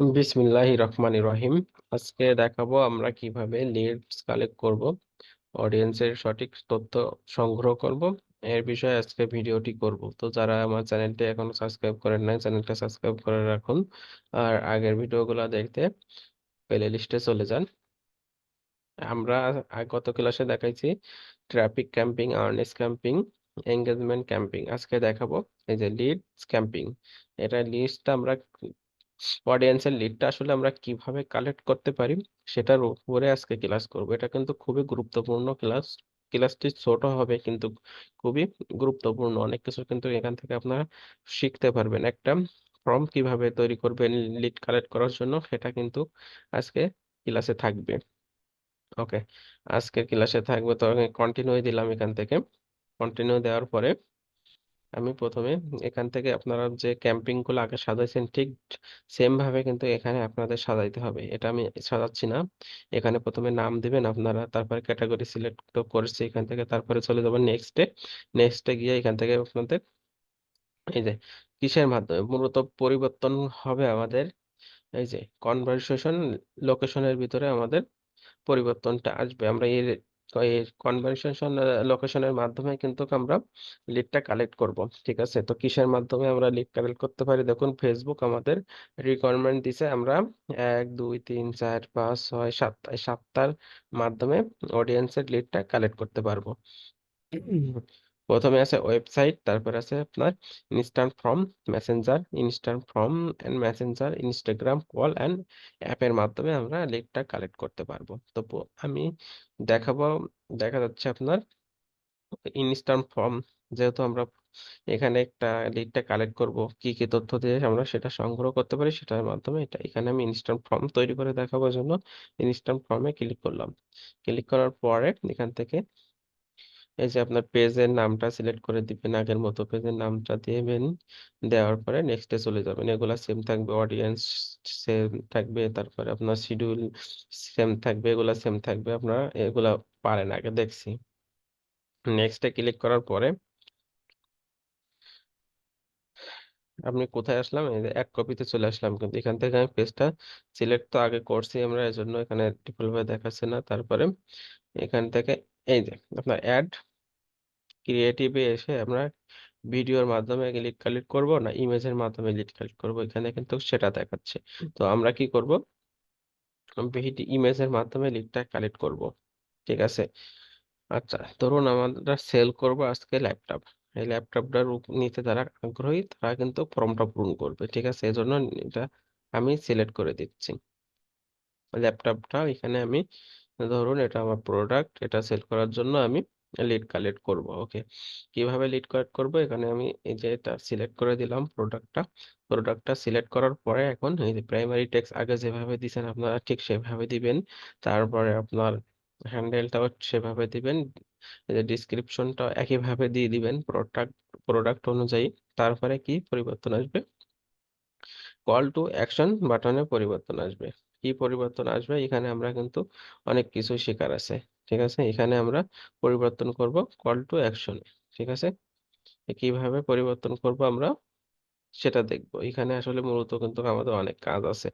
বিসমিল্লাহির রহমানির রহিম। আজকে দেখাবো আমরা কিভাবে লিডস কালেক্ট করব, অডিয়েন্সের সঠিক তথ্য সংগ্রহ করব। এর বিষয়ে আজকে ভিডিওটি করব। তো যারা আমার চ্যানেলটি এখনো সাবস্ক্রাইব করেন নাই, চ্যানেলটা সাবস্ক্রাইব করে রাখুন। আর আগের ভিডিওগুলো দেখতে প্লে লিস্টে চলে যান। আমরা গত ক্লাসে দেখাইছি traffic camping, Ernest camping, engagement camping. আজকে দেখাবো এই যে লিডস ক্যাম্পিং। এটা লিস্টটা আমরা, অডিয়েন্সের লিডটা আসলে আমরা কিভাবে কালেক্ট করতে পারি সেটার উপরে আজকে ক্লাস করব। এটা কিন্তু খুবই গুরুত্বপূর্ণ ক্লাস। ক্লাসটি ছোট হবে কিন্তু খুবই গুরুত্বপূর্ণ। অনেক কিছু কিন্তু এখান থেকে আপনারা শিখতে পারবেন। একটা ফর্ম কিভাবে তৈরি করবেন লিড কালেক্ট করার জন্য, সেটা কিন্তু আজকে ক্লাসে থাকবে। ওকে, আজকের ক্লাসে থাকবে। তো আমি কন্টিনিউ দিলাম। এখান থেকে কন্টিনিউ দেওয়ার পরে আমি প্রথমে এখান থেকে আপনারা যে ক্যাম্পিং গুলো আগে সাজাইছেন ঠিক সেম ভাবে কিন্তু এখানে আপনাদের সাজাইতে হবে। এটা আমি সাজাচ্ছি না। এখানে প্রথমে নাম দিবেন আপনারা, তারপরে ক্যাটাগরি সিলেক্ট করেছি এখান থেকে, তারপরে চলে যাবেন নেক্সটে। নেক্সটে গিয়ে এখান থেকে আপনাদের এই যে কিসের মাধ্যমে মূলত পরিবর্তন হবে আমাদের, এই যে কনভারসেশন লোকেশনের ভিতরে আমাদের পরিবর্তনটা আসবে। আমরা এর কনভারসেশন লোকেশনের মাধ্যমে কিন্তু আমরা লিডটা কালেক্ট করব। ঠিক আছে, তো কিসের মাধ্যমে আমরা লিড কালেক্ট করতে পারি? দেখুন, ফেসবুক আমাদের রিকোয়ারমেন্ট দিছে আমরা 1 2 3 4 5 6 7, এই সাতটার মাধ্যমে অডিয়েন্সের লিডটা কালেক্ট করতে পারবো। প্রথমে আছে ওয়েবসাইট, তারপর আছে আপনার instant form, messenger, instant form and messenger, Instagram call and অ্যাপের মাধ্যমে আমরা লিডটা কালেক্ট করতে পারবো। তো আমি দেখাবো। দেখা যাচ্ছে আপনার ইনস্ট্যান্ট ফর্ম, যেহেতু আমরা এখানে একটা লিডটা কালেক্ট করব, কি কি তথ্য দিয়ে আমরা সেটা সংগ্রহ করতে পারি সেটার মাধ্যমে, এটা এখানে আমি ইনস্ট্যান্ট ফর্ম তৈরি করে দেখাবার জন্য ইনস্ট্যান্ট ফর্মে ক্লিক করলাম। ক্লিক করার পরে এখান থেকে এই যে আপনার পেজের নামটা সিলেক্ট করে দিবেন, আগের মতো পেজের নামটা দিবেন। দেওয়ার পরে নেক্সটে চলে যাবেন। এগুলা সেম থাকবে, অডিয়েন্স সেম থাকবে, তারপরে আপনার শিডিউল সেম থাকবে, এগুলা সেম থাকবে। আপনারা এগুলা পারেন, আগে দেখছি। নেক্সটে ক্লিক করার পরে আপনি কোথায় আসলাম? এই যে এক কপিতে চলে আসলাম, কিন্তু এখান থেকে আমি পেজটা সিলেক্ট তো আগে করছি আমরা, এই জন্য এখানে ডিফল্ট ভাবে দেখাচ্ছে না। তারপরে এখান থেকে এই যে আপনার অ্যাড ক্রিয়েটিভে এসে আমরা ভিডিওর মাধ্যমে লিড কালেক্ট করব না ইমেজের মাধ্যমে লিড কালেক্ট করব, এখানে কিন্তু সেটা দেখাচ্ছে। তো আমরা কি করব? ইমেজের মাধ্যমে লিডটা কালেক্ট করব। ঠিক আছে। আচ্ছা, ধরুন আমরা সেল করব আজকে ল্যাপটপ। এই ল্যাপটপটার নিতে যারা আগ্রহী তারা কিন্তু ফর্মটা পূরণ করবে। ঠিক আছে, এই জন্য এটা আমি সিলেক্ট করে দিচ্ছি। ল্যাপটপটা এখানে আমি, ধরুন এটা আমার প্রোডাক্ট, এটা সেল করার জন্য আমি লিড কালেক্ট করব। ওকে, কিভাবে লিড কালেক্ট করব? এখানে আমি এই যে এটা সিলেক্ট করে দিলাম প্রোডাক্টটা। প্রোডাক্টটা সিলেক্ট করার পরে এখন এই যে প্রাইমারি টেক্সট আগে যেভাবে দিয়েছেন আপনারা ঠিক সেভাবে দিবেন। তারপরে আপনার হ্যান্ডেলটাও সেভাবে দিবেন। এই যে ডিসক্রিপশনটা একইভাবে দিয়ে দিবেন প্রোডাক্ট প্রোডাক্ট অনুযায়ী। তারপরে কি পরিবর্তন আসবে? কল টু অ্যাকশন বাটনে পরিবর্তন আসবে। কি পরিবর্তন আসবে? এখানে আমরা কিন্তু অনেক কিছু শেখার আছে। ঠিক আছে, এখানে আমরা পরিবর্তন করব কল টু অ্যাকশনে। ঠিক আছে, কিভাবে পরিবর্তন করব আমরা সেটা দেখবো। এখানে আসলে মূলত কিন্তু আমাদের অনেক কাজ আছে।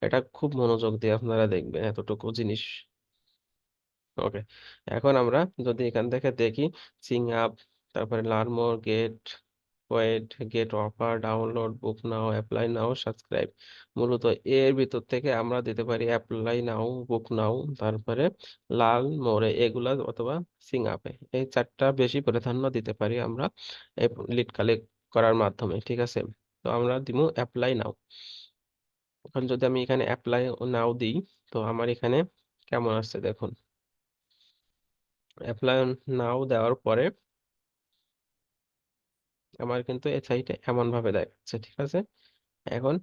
এটা খুব মনোযোগ দিয়ে আপনারা দেখবেন, এতটুকু জিনিস। ওকে, এখন আমরা যদি এখান থেকে দেখি সিং আপ, তারপরে learn more, get wait, get offer, download, book now, apply now, subscribe. মূলত এর ভিতর থেকে আমরা দিতে পারি অ্যাপ্লাই নাও, বুক নাও, তারপরে লাল মোড়ে এগুলা, অথবা সিং আপে। এই চারটা বেশি প্রাধান্য দিতে পারি আমরা লিড কালেক্ট করার মাধ্যমে। ঠিক আছে, তো আমরা দিব অ্যাপ্লাই নাও। এখন যদি আমি এখানে অ্যাপ্লাই নাও দিই, তো আমার এখানে কেমন আসছে দেখুন। অ্যাপ্লাই নাও দেওয়ার পরে আমার কিন্তু এই সাইটে এমন ভাবে দেখাচ্ছে। ঠিক আছে, এখন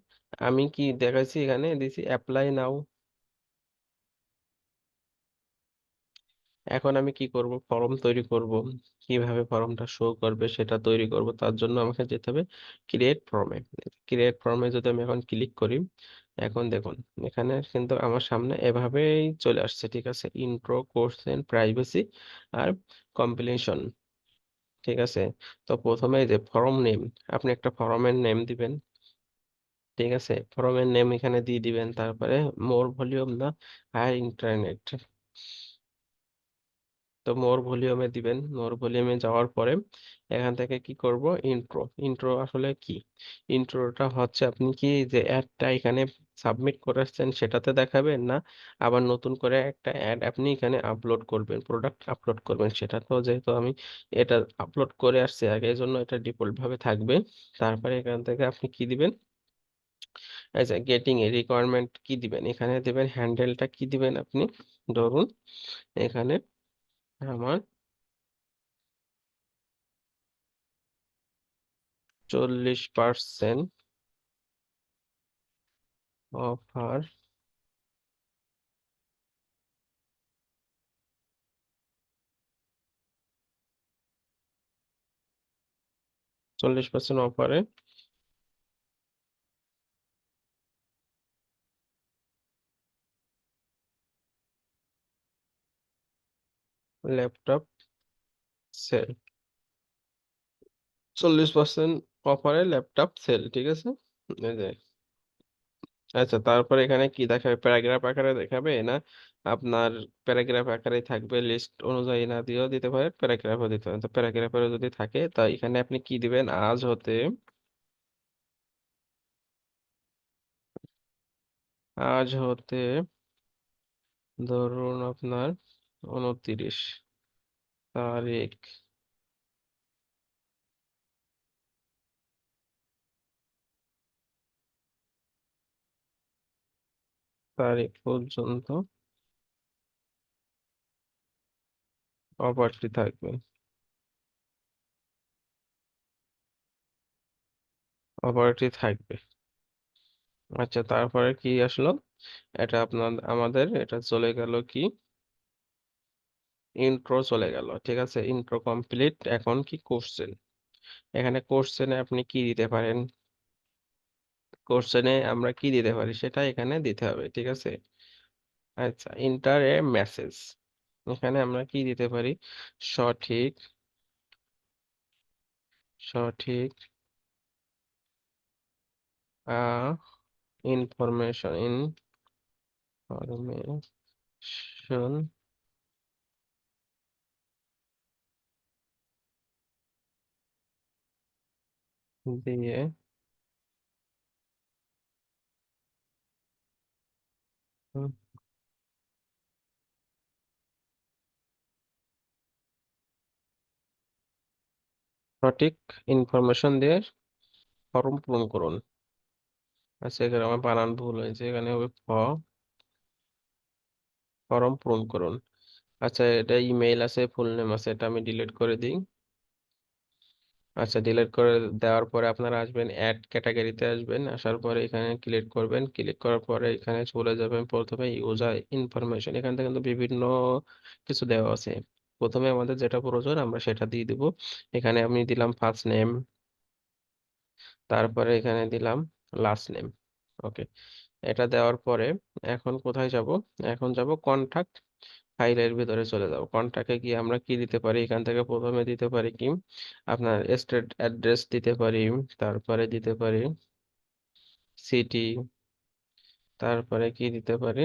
আমি কি দেখাচ্ছি? এখানে দিছি অ্যাপ্লাই নাও। এখন আমি কি করব? ফর্ম তৈরি করব। কিভাবে ফর্মটা শো করবে সেটা তৈরি করব, তার জন্য আমাকে যেতে হবে ক্রিয়েট ফর্মে। ক্রিয়েট ফর্মে যদি আমি এখন ক্লিক করি, এখন দেখুন এখানে কিন্তু আমার সামনে এভাবেই চলে আসছে। ঠিক আছে, ইন্ট্রো, কোশ্চেন, প্রাইভেসি আর কম্পিলেশন। ঠিক আছে, তো প্রথমে এই যে ফর্ম নেম, আপনি একটা ফর্মের নেম দিবেন। ঠিক আছে, ফরমের নেম এখানে দিয়ে দিবেন, তারপরে মোর ভলিউম না হায়ার ইন্টারনেট, তো মোর ভলিউমে দিবেন। মোর ভলিউমে যাওয়ার পরে এখান থেকে কি করব, ইন্ট্রো। ইন্ট্রো আসলে কি? ইন্ট্রোটা হচ্ছে আপনি কি যে অ্যাডটা এখানে সাবমিট করেছেন সেটাতে দেখাবেন, না আবার নতুন করে একটা অ্যাড আপনি এখানে আপলোড করবেন, প্রোডাক্ট আপলোড করবেন? সেটা তো যেহেতু আমি এটা আপলোড করে আসছি আগে, এই জন্য এটা ডিফল্ট ভাবে থাকবে। তারপরে এখান থেকে আপনি কি দিবেন, আচ্ছা গেটিং এ রিকোয়ারমেন্ট কি দিবেন, এখানে দিবেন হ্যান্ডেলটা কি দিবেন আপনি, ধরুন এখানে আমার 40% অফার, 40% অফারে ল্যাপটপ সেল, 40% অফারে ল্যাপটপ সেল, ঠিক আছে। এই যে, আচ্ছা তারপরে এখানে কি দেখাবে, প্যারাগ্রাফ আকারে দেখাবে না আপনার, প্যারাগ্রাফ আকারে থাকবে, লিস্ট অনুযায়ী না দিয়েও দিতে পারে, প্যারাগ্রাফও দিতে পারেন। তো প্যারাগ্রাফেরও যদি থাকে, তা এখানে আপনি কি দিবেন, আজ হতে, আজ হতে ধরুন আপনার 29 তারিখ, তারিখ পর্যন্ত অফারটি থাকবে, অফারটি থাকবে। আচ্ছা তারপরে কি আসলো, এটা আপনার আমাদের এটা চলে গেল কি, ইন্ট্রো চলে গেল, ঠিক আছে, ইন্ট্রো কমপ্লিট। এখন কি কোশ্চেন, এখানে কোশ্চেনে আপনি কি দিতে পারেন, কোশ্চেনে আমরা কি দিতে পারি সেটা এখানে দিতে হবে, ঠিক আছে। আচ্ছা ইন্টার এ মেসেজ, এখানে আমরা কি দিতে পারি, সঠিক, সঠিক আহ ইনফরমেশন, ইনফরমেশন দিয়ে হুম, সঠিক ইনফরমেশন দিয়ে ফর্ম পূরণ করুন। আচ্ছা এখানে আমার বানান ভুল হয়েছে, এখানে হবে ফর্ম পূরণ করুন। আচ্ছা এটা ইমেইল আছে, ফুল নেম আছে, এটা আমি ডিলিট করে দিই। আচ্ছা ডিলিট করে দেওয়ার পরে আপনারা আসবেন অ্যাড ক্যাটাগরিতে, আসবেন আসার পরে এখানে ক্লিক করবেন, ক্লিক করার পরে এখানে চলে যাবেন প্রথমে ইউজার ইনফরমেশন, এখান থেকে কিন্তু বিভিন্ন কিছু দেওয়া আছে। প্রথমে আমাদের যেটা প্রয়োজন আমরা সেটা দিয়ে দিব। এখানে আমি দিলাম ফার্স্ট নেম, তারপরে এখানে দিলাম লাস্ট নেম। ওকে, এটা দেওয়ার পরে এখন কোথায় যাব, এখন যাব কন্টাক্ট ফাইলের ভিতরে চলে যাবো। কন্টাক্টে গিয়ে আমরা কি দিতে পারি, এখান থেকে প্রথমে দিতে পারি কি আপনার স্টেট অ্যাড্রেস দিতে পারি, তারপরে দিতে পারি সিটি, তারপরে কি দিতে পারি,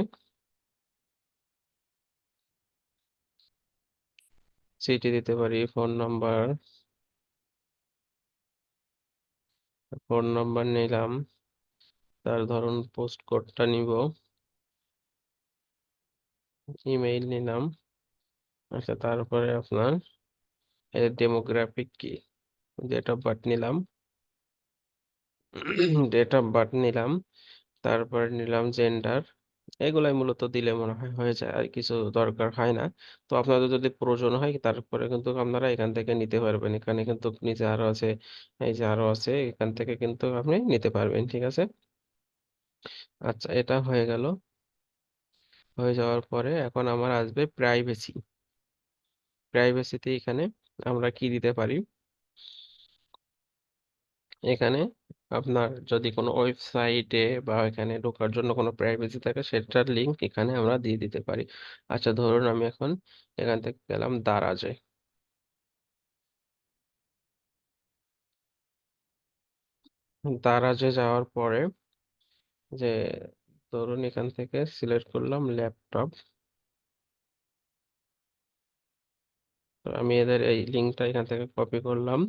সিটি দিতে পারি, ফোন নাম্বার, ফোন নাম্বার নিলাম, তার ধরুন পোস্ট কোডটা নিব, ইমেইল নিলাম। আচ্ছা তারপরে আপনার ডেমোগ্রাফিক কি, ডেট অফ বার্থ নিলাম, ডেট অফ বার্থ নিলাম, তারপর নিলাম জেন্ডার। এগুলাই মূলত দিলে মনে হয় হয়ে যায়, আর কিছু দরকার হয় না। তো আপনাদের যদি প্রয়োজন হয় তারপরে কিন্তু আপনারা এখান থেকে নিতে পারবেন, এখানে কিন্তু নিচে আরো আছে, এই যে আরো আছে, এখান থেকে কিন্তু আপনি নিতে পারবেন, ঠিক আছে। আচ্ছা এটা হয়ে গেল, হয়ে যাওয়ার পরে এখন আমার আসবে প্রাইভেসি। প্রাইভেসিতে এখানে আমরা কি দিতে পারি, এখানে আপনার যদি কোনো ওয়েবসাইটে বা এখানে ঢোকার জন্য কোনো প্রাইভেসি থাকে সেটার লিংক এখানে আমরা দিয়ে দিতে পারি। আচ্ছা ধরুন আমি এখন এখান থেকে গেলাম দারাজে, দারাজে যাওয়ার পরে যে ধরুন এখান থেকে সিলেক্ট করলাম ল্যাপটপ। তো আমি এদের এই লিঙ্কটা এখান থেকে কপি করলাম,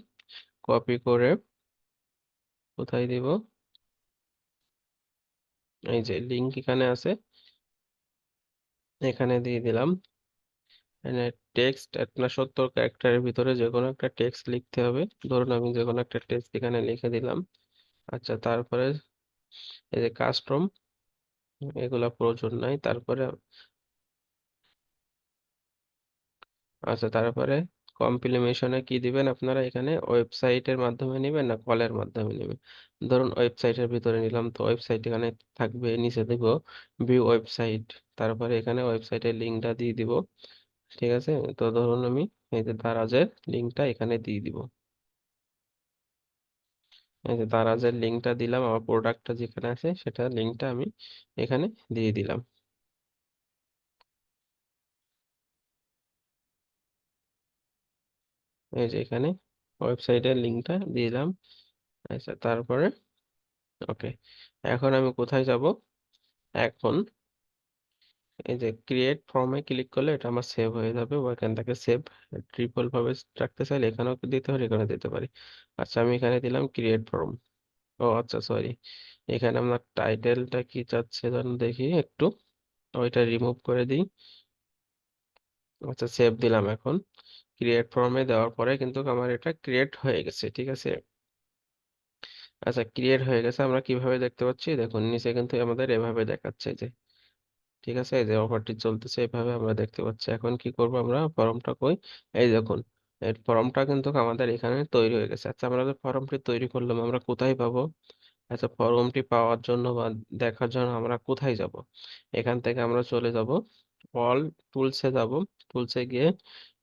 কপি করে কোথায় দিব, এই যে লিঙ্ক এখানে আছে, এখানে দিয়ে দিলাম। এখানে টেক্সট আপনার 70 ক্যারেক্টারের ভিতরে যে কোনো একটা টেক্সট লিখতে হবে। ধরুন আমি যে কোনো একটা টেক্সট এখানে লিখে দিলাম। আচ্ছা, তারপরে এই যে কাস্টম, এগুলা প্রয়োজন নাই। তারপরে আচ্ছা, তারপরে কম্পিলিমেশনে কি দিবেন আপনারা, এখানে ওয়েবসাইটের মাধ্যমে নেবেন না কলের মাধ্যমে নেবেন। ধরুন ওয়েবসাইটের ভিতরে নিলাম, তো ওয়েবসাইট এখানে থাকবে, নিচে দিব ভিউ ওয়েবসাইট। তারপরে এখানে ওয়েবসাইটের লিঙ্কটা দিয়ে দিব। ঠিক আছে, তো ধরুন আমি এই যে দারাজের লিঙ্কটা এখানে দিয়ে দিব। এই যে দারাজের লিঙ্কটা দিলাম, আমার প্রোডাক্টটা যেখানে আছে সেটা লিঙ্কটা আমি এখানে দিয়ে দিলাম। এই যে এখানে ওয়েবসাইটের লিঙ্কটা দিলাম। আচ্ছা, তারপরে ওকে, এখন আমি কোথায় যাব, এখন এই যে ক্রিয়েট ফর্মে ক্লিক করলে এটা আমার সেভ হয়ে যাবে, বা এখান থেকে সেভ ট্রিপল ভাবে রাখতে চাইলে এখানেও দিতে পারি, এখানে দিতে পারি। আচ্ছা, আমি এখানে দিলাম ক্রিয়েট ফর্ম। ও আচ্ছা, সরি, এখানে আমার টাইটেলটা কি চাচ্ছে যেন দেখি একটু, ওইটা রিমুভ করে দিই। আচ্ছা, সেভ দিলাম। এখন ক্রিয়েট ফর্মে দেওয়ার পরে কিন্তু আমার এটা ক্রিয়েট হয়ে গেছে, ঠিক আছে। আচ্ছা, ক্রিয়েট হয়ে গেছে, আমরা কিভাবে দেখতে পাচ্ছি দেখুন, নিচে কিন্তু আমাদের এভাবে দেখাচ্ছে যে, ঠিক আছে, এই যে অফারটি চলতেছে এভাবে আমরা দেখতে পাচ্ছি। এখন কি করব, আমরা ফর্মটা কই, এই দেখুন, এই ফর্মটা কিন্তু আমাদের এখানে তৈরি হয়ে গেছে। আচ্ছা, আমরা যে ফর্মটি তৈরি করলাম আমরা কোথায় পাবো, আচ্ছা ফর্মটি পাওয়ার জন্য বা দেখার জন্য আমরা কোথায় যাব, এখান থেকে আমরা চলে যাব অল টুলসে যাব। টুলসে গিয়ে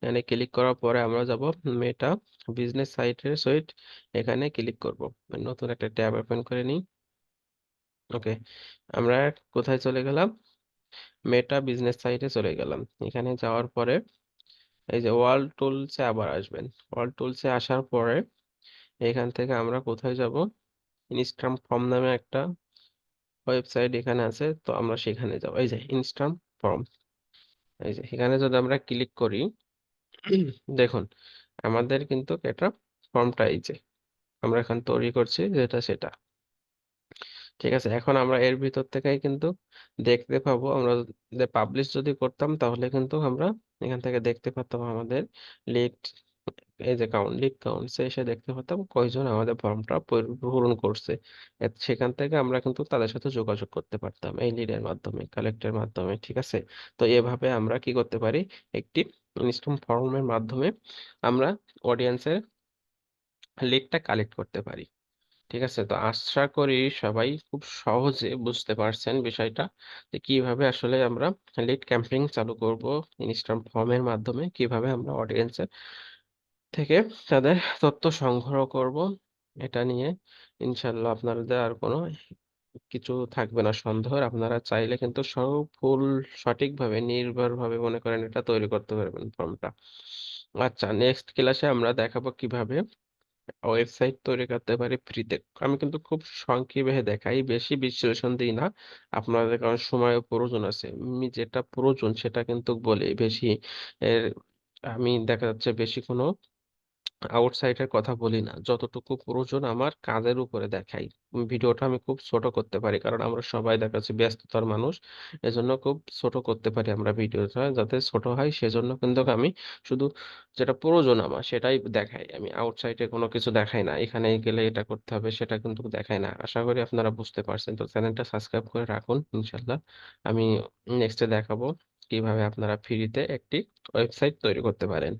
এখানে ক্লিক করার পরে আমরা যাব মেটা বিজনেস সাইটের সহিত, এখানে ক্লিক করব। নতুন একটা ট্যাব ওপেন করে নিই। ওকে, আমরা কোথায় চলে গেলাম, মেটা বিজনেস সাইটে চলে গেলাম। এখানে যাওয়ার পরে এই যে ওয়ার্ল্ড টুলসে আবার আসবেন। ওয়ার্ল্ড টুলসে আসার পরে এখান থেকে আমরা কোথায় যাব, ইনস্টাম ফর্ম নামে একটা ওয়েবসাইট এখানে আছে, তো আমরা সেখানে যাব। এই যে ইনস্টাম ফর্ম, এই যে এখানে যদি আমরা ক্লিক করি, দেখুন আমাদের কিন্তু এটা ফর্মটা এই যে আমরা এখন তৈরি করছি যেটা সেটা। ঠিক আছে, এখন আমরা এর ভিতর থেকেই কিন্তু দেখতে পাবো, আমরা যে পাবলিশ যদি করতাম তাহলে কিন্তু আমরা এখান থেকে দেখতে পাতাম আমাদের লিড, এই যে কাউন্ট, লিড কাউন্টস এসে দেখতে পেতাম কয়জন আমাদের ফর্মটা পূরণ করছে। সেখান থেকে আমরা কিন্তু তাদের সাথে যোগাযোগ করতে পারতাম এই লিডের মাধ্যমে, কালেক্টের মাধ্যমে। ঠিক আছে, তো এভাবে আমরা কি করতে পারি, একটি ইনস্ট্যান্ট ফর্মের মাধ্যমে আমরা অডিয়েন্সের লিডটা কালেক্ট করতে পারি। ঠিক আছে, তো আশা করি সবাই খুব সহজে বুঝতে পারছেন বিষয়টা, যে কিভাবে আসলে আমরা লিড ক্যাম্পেইন চালু করব ইনস্ট্যান্ট ফর্মের মাধ্যমে, কিভাবে আমরা অডিয়েন্সের থেকে তাদের তথ্য সংগ্রহ করব। এটা নিয়ে ইনশাল্লাহ আপনাদের আর কোনো কিছু থাকবে না সন্দেহ, আপনারা চাইলে কিন্তু সব ফুল সঠিকভাবে নির্ভরভাবে মনে করেন এটা তৈরি করতে পারবেন ফর্মটা। আচ্ছা, নেক্সট ক্লাসে আমরা দেখাবো কিভাবে ওয়েবসাইট তৈরি করতে পারি ফ্রিতে। আমি কিন্তু খুব সংক্ষেপে দেখাই, বেশি বিশ্লেষণ দিই না আপনাদের, কারণ সময় প্রয়োজন আছে। আমি যেটা প্রয়োজন সেটা কিন্তু বলি বেশি, এর আমি দেখা যাচ্ছে বেশি কোনো আউটসাইডের কথা বলি না, যতটুকু প্রয়োজন আমার কাজের উপরে দেখাই। ভিডিওটা আমি খুব ছোট করতে পারি, কারণ আমরা সবাই দেখা যাচ্ছে ব্যস্ততার মানুষ, এজন্য খুব ছোট করতে পারি আমরা ভিডিওটা, যাতে ছোট হয় সেজন্য কিন্তু আমি শুধু যেটা প্রয়োজন আমার সেটাই দেখাই, আমি আউটসাইডে কোনো কিছু দেখাই না, এখানে গেলে এটা করতে হবে সেটা কিন্তু দেখাই না। আশা করি আপনারা বুঝতে পারছেন, তো চ্যানেলটা সাবস্ক্রাইব করে রাখুন ইনশাল্লাহ। আমি নেক্সটে দেখাবো কিভাবে আপনারা ফ্রিতে একটি ওয়েবসাইট তৈরি করতে পারেন।